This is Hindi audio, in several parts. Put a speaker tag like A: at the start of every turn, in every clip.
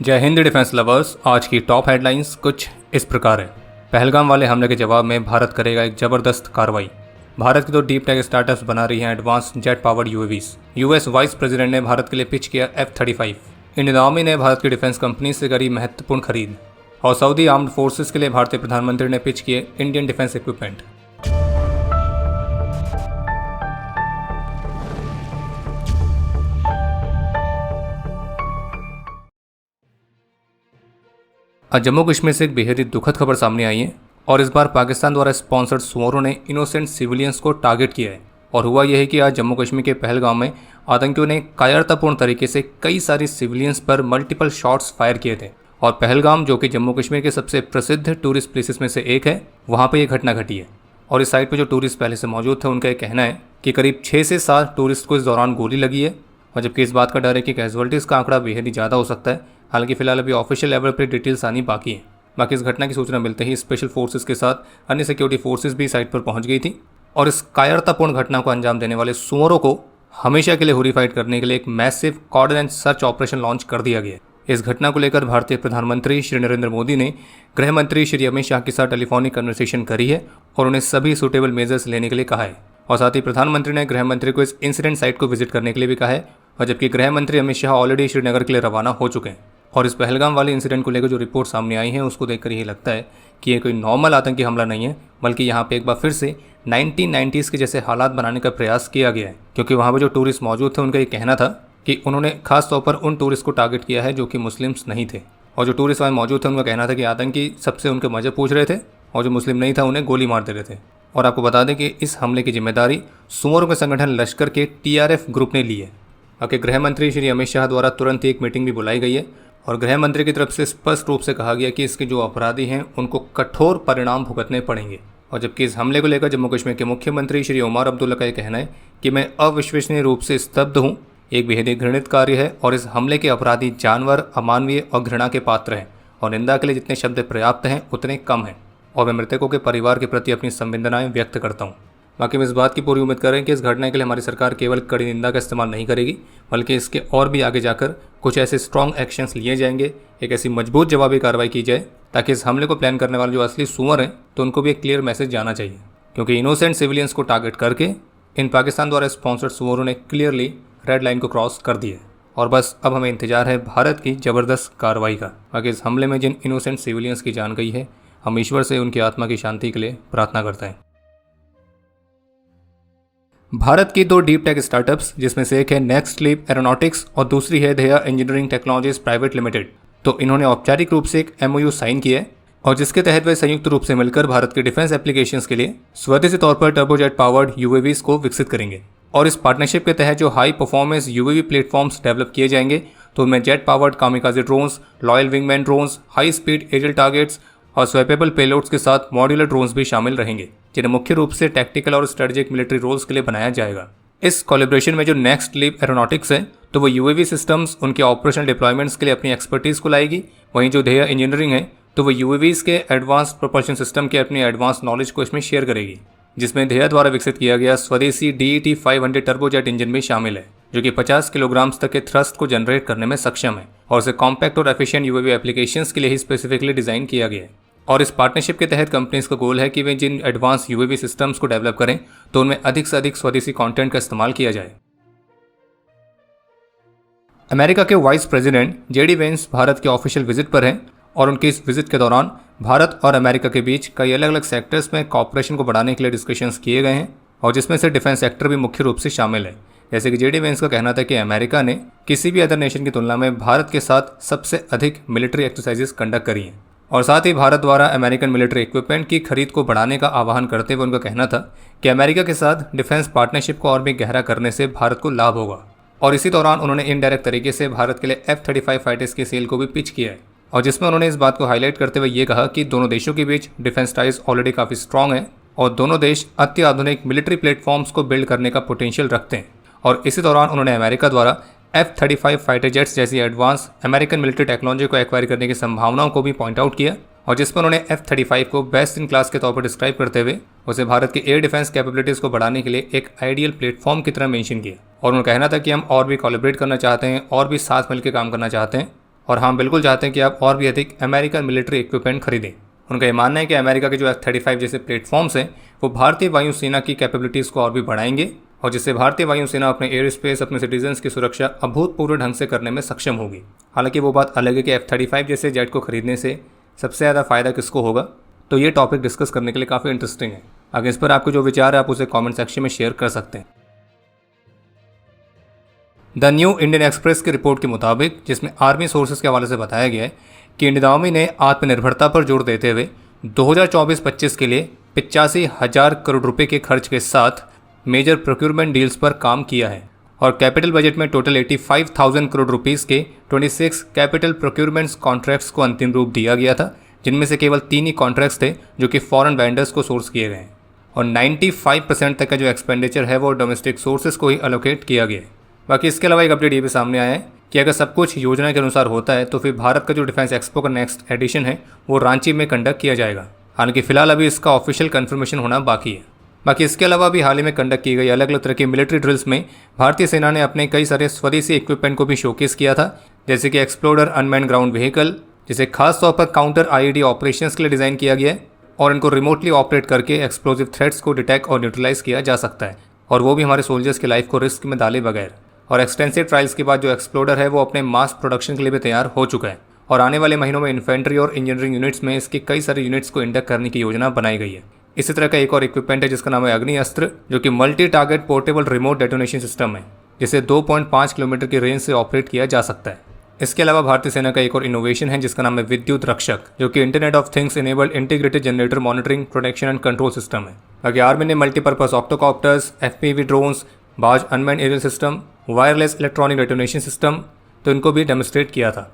A: जय हिंद डिफेंस लवर्स। आज की टॉप हेडलाइंस कुछ इस प्रकार है। पहलगाम वाले हमले के जवाब में भारत करेगा एक जबरदस्त कार्रवाई। भारत की दो डीप टेक स्टार्टअप्स बना रही हैं advance jet powered UAVs. US vice president ने भारत के लिए पिच किया F-35। इंडियन आर्मी ने भारत की डिफेंस कंपनी से करी महत्वपूर्ण खरीद। और सऊदी आर्म्ड फोर्सेस के लिए भारतीय प्रधानमंत्री ने पिच किए इंडियन डिफेंस इक्विपमेंट। आज जम्मू कश्मीर से एक बेहद ही दुखद खबर सामने आई है और इस बार पाकिस्तान द्वारा स्पॉन्सर्ड सुमोरों ने इनोसेंट सिविलियंस को टारगेट किया है। और हुआ यह है कि आज जम्मू कश्मीर के पहलगाम में आतंकियों ने कायरतापूर्ण तरीके से कई सारी सिविलियंस पर मल्टीपल शॉट्स फायर किए थे। और पहलगाम, जो कि जम्मू कश्मीर के सबसे प्रसिद्ध टूरिस्ट प्लेसेस में से एक है, वहाँ पर यह घटना घटी है। और इस साइट पर जो टूरिस्ट पहले से मौजूद थे उनका यह कहना है कि करीब 6 से 7 टूरिस्ट को इस दौरान गोली लगी है। और जबकि इस बात का डर है कि कैजुअलिटीज़ का आंकड़ा बेहद ही ज़्यादा हो सकता है। हालांकि फिलहाल अभी ऑफिशियल लेवल पर डिटेल्स आनी बाकी है। बाकी इस घटना की सूचना मिलते ही स्पेशल फोर्सेस के साथ अन्य सिक्योरिटी फोर्सेस भी साइट पर पहुंच गई थी। और इस कायरतापूर्ण घटना को अंजाम देने वाले सुमोरों को हमेशा के लिए होरीफाइड करने के लिए एक massive cordon and search operation launch कर दिया गया है। इस घटना को लेकर भारतीय प्रधानमंत्री श्री नरेंद्र मोदी ने गृह मंत्री श्री अमित शाह के साथ टेलीफोनिक कन्वर्सेशन करी है और उन्हें सभी सूटेबल मेजर्स लेने के लिए कहा है। और साथ ही प्रधानमंत्री ने गृह मंत्री को इस इंसिडेंट साइट को विजिट करने के लिए भी कहा है। और जबकि गृह मंत्री अमित शाह ऑलरेडी श्रीनगर के लिए रवाना हो चुके हैं। और इस पहलगाम वाले इंसिडेंट को लेकर जो रिपोर्ट सामने आई है उसको देखकर यही लगता है कि ये कोई नॉर्मल आतंकी हमला नहीं है, बल्कि यहाँ पे एक बार फिर से 1990s के जैसे हालात बनाने का प्रयास किया गया है। क्योंकि वहाँ पे जो टूरिस्ट मौजूद थे उनका ये कहना था कि उन्होंने खास तौर पर उन टूरिस्ट को टारगेट किया है जो कि मुस्लिम्स नहीं थे। और जो टूरिस्ट वहाँ मौजूद थे उनका कहना था कि आतंकी सबसे उनके मज़हब पूछ रहे थे और जो मुस्लिम नहीं था उन्हें गोली मार दे रहे थे। और आपको बता दें कि इस हमले की जिम्मेदारी सुमोरों के संगठन लश्कर के TRF ग्रुप ने ली है। और गृह मंत्री श्री अमित शाह द्वारा तुरंत ही एक मीटिंग भी बुलाई गई है और गृह मंत्री की तरफ से स्पष्ट रूप से कहा गया कि इसके जो अपराधी हैं उनको कठोर परिणाम भुगतने पड़ेंगे। और जबकि इस हमले को लेकर जम्मू कश्मीर के मुख्यमंत्री श्री उमर अब्दुल्ला का यह कहना है कि मैं अविश्वसनीय रूप से स्तब्ध हूँ, एक बेहद ही घृणित कार्य है और इस हमले के अपराधी जानवर, अमानवीय और घृणा के पात्र हैं। और निंदा के लिए जितने शब्द पर्याप्त हैं उतने कम हैं। और मैं मृतकों के परिवार के प्रति अपनी संवेदनाएं व्यक्त करता हूँ। बाकी हम इस बात की पूरी उम्मीद कर रहे हैं कि इस घटना के लिए हमारी सरकार केवल कड़ी निंदा का इस्तेमाल नहीं करेगी, बल्कि इसके और भी आगे जाकर कुछ ऐसे स्ट्रॉन्ग एक्शंस लिए जाएंगे, एक ऐसी मजबूत जवाबी कार्रवाई की जाए ताकि इस हमले को प्लान करने वाले जो असली सुमर हैं तो उनको भी एक क्लियर मैसेज जाना चाहिए। क्योंकि इनोसेंट सिविलियंस को टारगेट करके इन पाकिस्तान द्वारा स्पॉन्सर्ड सुमरों ने क्लियरली रेड लाइन को क्रॉस कर दिया है। और बस अब हमें इंतजार है भारत की ज़बरदस्त कार्रवाई का। बाकी इस हमले में जिन इनोसेंट सिविलियंस की जान गई है, हम ईश्वर से उनकी आत्मा की शांति के लिए प्रार्थना करते हैं। भारत की दो डीप टेक स्टार्टअप्स, जिसमें से एक है नेक्स्ट लीप एरोनॉटिक्स और दूसरी है धेया इंजीनियरिंग टेक्नोलॉजीज प्राइवेट लिमिटेड, तो इन्होंने औपचारिक रूप से एक MOU साइन किया है और जिसके तहत वे संयुक्त रूप से मिलकर भारत के डिफेंस एप्लीकेशंस के लिए स्वदेशी तौर पर टर्बोजेट पावर्ड UAVs को विकसित करेंगे। और इस पार्टनरशिप के तहत जो high performance UAV platforms develop किए जाएंगे तो उनमें jet powered kamikaze drones, loyal wingman drones, high speed aerial targets और स्वैपेबल पेलोड्स के साथ मॉड्यूलर ड्रोन्स भी शामिल रहेंगे, जिन्हें मुख्य रूप से टैक्टिकल और स्ट्रेटेजिक मिलिट्री रोल्स के लिए बनाया जाएगा। इस कोलैबोरेशन में जो नेक्स्ट लीप एरोनॉटिक्स है तो वो UAV सिस्टम्स उनके ऑपरेशनल डिप्लॉयमेंट्स के लिए अपनी एक्सपर्टीज़ को लाएगी। वहीं जो धेया इंजीनियरिंग है तो वो UAVs के एडवांस प्रोपल्शन सिस्टम के अपनी एडवांस नॉलेज को इसमें शेयर करेगी, जिसमें धेया द्वारा विकसित किया गया स्वदेशी DET 500 टर्बोजेट इंजन भी शामिल है, जो कि 50 किलोग्राम तक के थ्रस्ट को जनरेट करने में सक्षम है और इसे कॉम्पैक्ट और एफिशिएंट UAV एप्लीकेशंस के लिए ही स्पेसिफिकली डिज़ाइन किया गया है। और इस पार्टनरशिप के तहत कंपनीज का गोल है कि वे जिन एडवांस UAV सिस्टम्स को डेवलप करें तो उनमें अधिक से अधिक स्वदेशी कंटेंट का इस्तेमाल किया जाए। अमेरिका के vice president JD Vance Bharat के ऑफिशियल विजिट पर हैं और उनके इस विजिट के दौरान भारत और अमेरिका के बीच कई अलग अलग सेक्टर्स में कॉपरेशन को बढ़ाने के लिए डिस्कशंस किए गए हैं और जिसमें से डिफेंस सेक्टर भी मुख्य रूप से शामिल है। जैसे कि JD वेंस का कहना था कि अमेरिका ने किसी भी अदर नेशन की तुलना में भारत के साथ सबसे अधिक मिलिट्री एक्सरसाइजेस कंडक्ट करी हैं। और साथ ही भारत द्वारा अमेरिकन मिलिट्री इक्विपमेंट की खरीद को बढ़ाने का आह्वान करते हुए उनका कहना था कि अमेरिका के साथ डिफेंस पार्टनरशिप को और भी गहरा करने से भारत को लाभ होगा। और इसी दौरान उन्होंने इनडायरेक्ट तरीके से भारत के लिए F-35 फाइटर्स की सेल को भी पिच किया है और जिसमें उन्होंने इस बात को हाईलाइट करते हुए ये कहा कि दोनों देशों के बीच डिफेंस टाइज ऑलरेडी काफ़ी स्ट्रॉन्ग है और दोनों देश अत्याधुनिक मिलिट्री प्लेटफॉर्म्स को बिल्ड करने का पोटेंशियल रखते हैं। और इसी दौरान उन्होंने अमेरिका द्वारा F-35 फाइटर जेट्स जैसी एडवांस अमेरिकन मिलिट्री टेक्नोलॉजी को एक्वायर करने की संभावनाओं को भी पॉइंट आउट किया और जिसमें उन्होंने F-35 को बेस्ट इन क्लास के तौर पर डिस्क्राइब करते हुए उसे भारत की एयर डिफेंस कैपेबिलिटीज़ को बढ़ाने के लिए एक आइडियल प्लेटफॉर्म की तरह मेंशन किया। और उनका कहना था कि हम और भी कोलैबोरेट करना चाहते हैं और भी साथ मिलकर काम करना चाहते हैं और हाँ बिल्कुल चाहते हैं कि आप और भी अधिक अमेरिकन मिलिट्री इक्विपमेंट खरीदें। उनका ये मानना है कि अमेरिका के जो F-35 जैसे प्लेटफॉर्म्स हैं वो भारतीय वायुसेना की कैपेबिलिटीज़ को और भी बढ़ाएंगे और जिससे भारतीय वायुसेना अपने एयर स्पेस अपने सिटीजन्स की सुरक्षा अभूतपूर्व ढंग से करने में सक्षम होगी। हालांकि वो बात अलग है कि F-35 जैसे जेट को खरीदने से सबसे ज़्यादा फायदा किसको होगा, तो ये टॉपिक डिस्कस करने के लिए काफ़ी इंटरेस्टिंग है। अगर इस पर आपको जो विचार है आप उसे कमेंट सेक्शन में शेयर कर सकते हैं। द न्यू इंडियन एक्सप्रेस की रिपोर्ट के मुताबिक, जिसमें आर्मी सोर्सेज के हवाले से बताया गया है कि इंडियन आर्मी ने आत्मनिर्भरता पर जोर देते हुए 2024-25 के लिए 85,000 करोड़ रुपए के खर्च के साथ मेजर प्रोक्यूरमेंट डील्स पर काम किया है और कैपिटल बजट में टोटल 85,000 करोड़ रुपीस के 26 कैपिटल प्रोक्यूरमेंट्स कॉन्ट्रैक्ट्स को अंतिम रूप दिया गया था, जिनमें से केवल 3 ही कॉन्ट्रैक्ट्स थे जो कि फॉरेन वेंडर्स को सोर्स किए गए हैं और 95% तक का जो एक्सपेंडिचर है वो डोमेस्टिक सोर्सेज को ही एलोकेट किया गया है। बाकी इसके अलावा एक अपडेट ये भी सामने आया है कि अगर सब कुछ योजना के अनुसार होता है तो फिर भारत का जो डिफेंस एक्सपो का नेक्स्ट एडिशन है वो रांची में कंडक्ट किया जाएगा। हालांकि फिलहाल अभी इसका ऑफिशियल कंफर्मेशन होना बाकी है। बाकी इसके अलावा भी हाल ही में कंडक्ट की गई अलग अलग तरह की मिलिट्री ड्रिल्स में भारतीय सेना ने अपने कई सारे स्वदेशी इक्विपमेंट को भी शोकेस किया था, जैसे कि एक्सप्लोडर अनमैन्ड ग्राउंड व्हीकल, जिसे खासतौर पर काउंटर IED ऑपरेशंस के लिए डिज़ाइन किया गया है और इनको रिमोटली ऑपरेट करके एक्सप्लोजिव थ्रेट्स को डिटेक्ट और न्यूट्रलाइज किया जा सकता है और वो भी हमारे सोल्जर्स की लाइफ को रिस्क में डाले बगैर। और एक्सटेंसिव ट्रायल्स के बाद जो एक्सप्लोडर है वो अपने मास प्रोडक्शन के लिए भी तैयार हो चुका है और आने वाले महीनों में इन्फेंट्री और इंजीनियरिंग यूनिट्स में इसके कई सारे यूनिट्स को इंडक्ट करने की योजना बनाई गई है। इसी तरह का एक और इक्विपमेंट है जिसका नाम है अग्नि अस्त्र, जो कि multi target portable remote detonation system है जिसे 2.5 किलोमीटर की रेंज से ऑपरेट किया जा सकता है। इसके अलावा भारतीय सेना का एक और इनोवेशन है जिसका नाम है विद्युत रक्षक, जो कि internet of things enabled integrated generator monitoring protection and control system है। बाकी आर्मी ने multipurpose octocopters, FPV drones, Baaz unmanned aerial system, wireless electronic detonation system तो इनको भी डेमोन्स्ट्रेट किया था।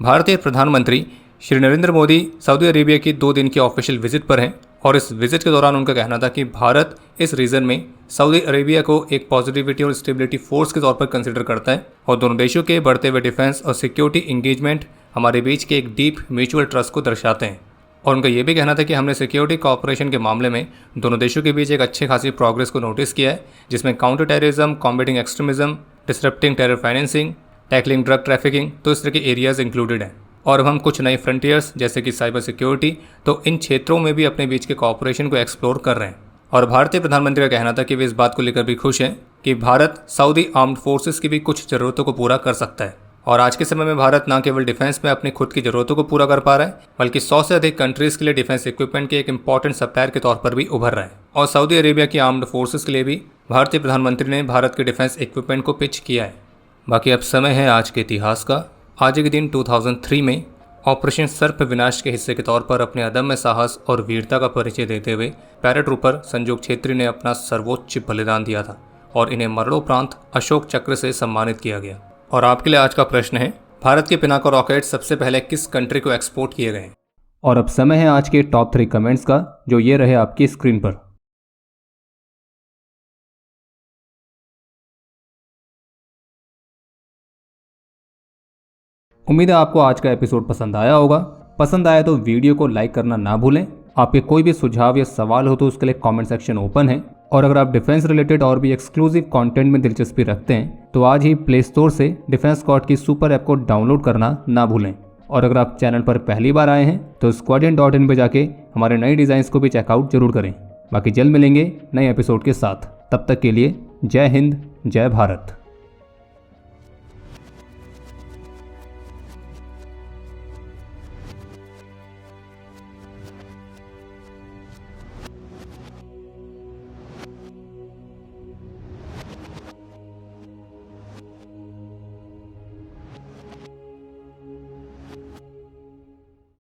A: भारतीय प्रधानमंत्री श्री नरेंद्र मोदी सऊदी अरेबिया की 2 दिन की ऑफिशियल विजिट पर हैं और इस विजिट के दौरान उनका कहना था कि भारत इस रीजन में सऊदी अरेबिया को एक पॉजिटिविटी और स्टेबिलिटी फोर्स के तौर पर कंसिडर करता है और दोनों देशों के बढ़ते हुए डिफेंस और सिक्योरिटी इंगेजमेंट हमारे बीच के एक डीप म्यूचुअल ट्रस्ट को दर्शाते हैं। और उनका ये भी कहना था कि हमने सिक्योरिटी कोऑपरेशन के मामले में दोनों देशों के बीच एक अच्छी खासी प्रोग्रेस को नोटिस किया है, जिसमें counter terrorism, combating extremism, disrupting terror financing, tackling drug trafficking, तो इस तरह के एरियाज इंक्लूडेड हैं। और अब हम कुछ नए फ्रंटियर्स जैसे कि साइबर सिक्योरिटी, तो इन क्षेत्रों में भी अपने बीच के कोऑपरेशन को एक्सप्लोर कर रहे हैं। और भारतीय प्रधानमंत्री का कहना था कि वे इस बात को लेकर भी खुश हैं कि भारत सऊदी आर्म्ड फोर्सेस की भी कुछ ज़रूरतों को पूरा कर सकता है। और आज के समय में भारत न केवल डिफेंस में अपनी खुद की ज़रूरतों को पूरा कर पा रहा है, बल्कि 100 से अधिक कंट्रीज़ के लिए डिफेंस इक्विपमेंट के एक इंपॉर्टेंट सप्लायर के तौर पर भी उभर रहा है। और सऊदी अरेबिया की आर्म्ड फोर्सेस के लिए भी भारतीय प्रधानमंत्री ने भारत के डिफेंस इक्विपमेंट को पिच किया है। बाकी अब समय है आज के इतिहास का। आज के दिन 2003 में ऑपरेशन सर्प विनाश के हिस्से के तौर पर अपने अदम्य साहस और वीरता का परिचय देते हुए पैराट्रूपर संजोग छेत्री ने अपना सर्वोच्च बलिदान दिया था और इन्हें मरणोपरांत अशोक चक्र से सम्मानित किया गया। और आपके लिए आज का प्रश्न है, भारत के पिनाका रॉकेट सबसे पहले किस कंट्री को एक्सपोर्ट किए गए? और अब समय है आज के टॉप 3 कमेंट्स का, जो ये रहे आपकी स्क्रीन पर। उम्मीद है आपको आज का एपिसोड पसंद आया होगा। पसंद आया तो वीडियो को लाइक करना ना भूलें। आपके कोई भी सुझाव या सवाल हो तो उसके लिए कमेंट सेक्शन ओपन है। और अगर आप डिफेंस रिलेटेड और भी एक्सक्लूसिव कंटेंट में दिलचस्पी रखते हैं तो आज ही प्ले स्टोर से डिफेंस स्क्वाड की सुपर ऐप को डाउनलोड करना ना भूलें। और अगर आप चैनल पर पहली बार आए हैं तो squadron.in पे जाके हमारे नए डिज़ाइंस को भी चेकआउट जरूर करें। बाकी जल्द मिलेंगे नए एपिसोड के साथ। तब तक के लिए जय हिंद, जय भारत।